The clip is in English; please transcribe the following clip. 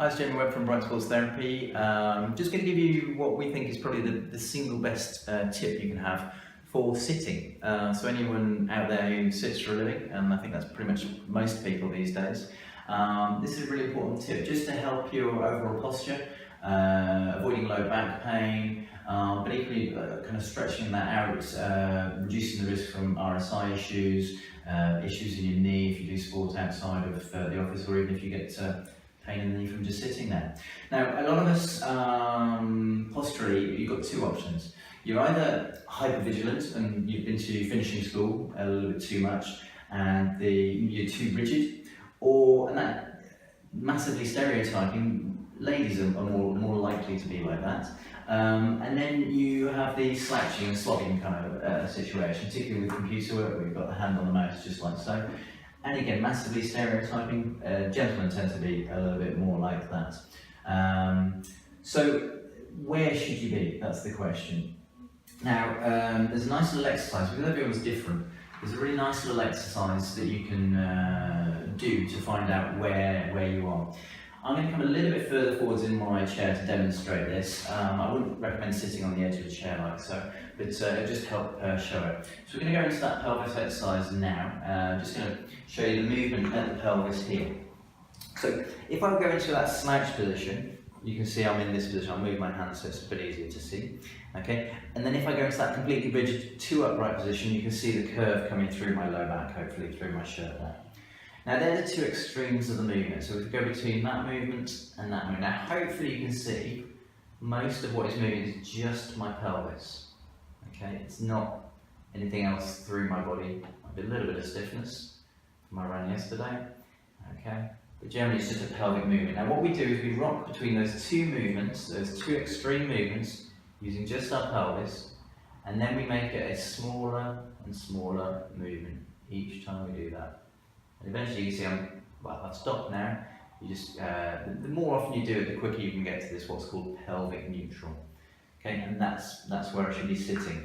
Hi, it's Jamie Webb from Bright Sports Therapy. Just going to give you what we think is probably the single best tip you can have for sitting. So anyone out there who sits for a living, and I think that's pretty much most people these days, this is a really important tip just to help your overall posture, avoiding low back pain, but equally kind of stretching that out, reducing the risk from RSI issues, issues in your knee if you do sport outside of the office, or even if you get pain in the knee from just sitting there. Now, a lot of us, posturally, you've got two options. You're either hypervigilant and you've been to finishing school a little bit too much and you're too rigid, or, and that massively stereotyping, ladies are more likely to be like that. And then you have the slouching and slogging kind of situation, particularly with computer work where you've got the hand on the mouse just like so. And again, massively stereotyping, gentlemen tend to be a little bit more like that. So where should you be? That's the question. Now, there's a nice little exercise, because everyone's different. There's a really nice little exercise that you can do to find out where you are. I'm going to come a little bit further forwards in my chair to demonstrate this. I wouldn't recommend sitting on the edge of a chair like so, but it'll just help show it. So we're going to go into that pelvis exercise now. Just going to show you the movement at the pelvis here. So if I go into that slouch position, you can see I'm in this position. I'll move my hands so it's a bit easier to see. Okay, and then if I go into that completely rigid to upright position, you can see the curve coming through my low back, hopefully through my shirt there. Now they're the two extremes of the movement, so we can go between that movement and that movement. Now hopefully you can see most of what is moving is just my pelvis. Okay, it's not anything else through my body. A little bit of stiffness from my run yesterday. Okay, but generally it's just a pelvic movement. Now what we do is we rock between those two movements, those two extreme movements, using just our pelvis, and then we make it a smaller and smaller movement each time we do that. And eventually you can see I've stopped now. You just, the more often you do it, the quicker you can get to this what's called pelvic neutral. Okay, and that's where I should be sitting.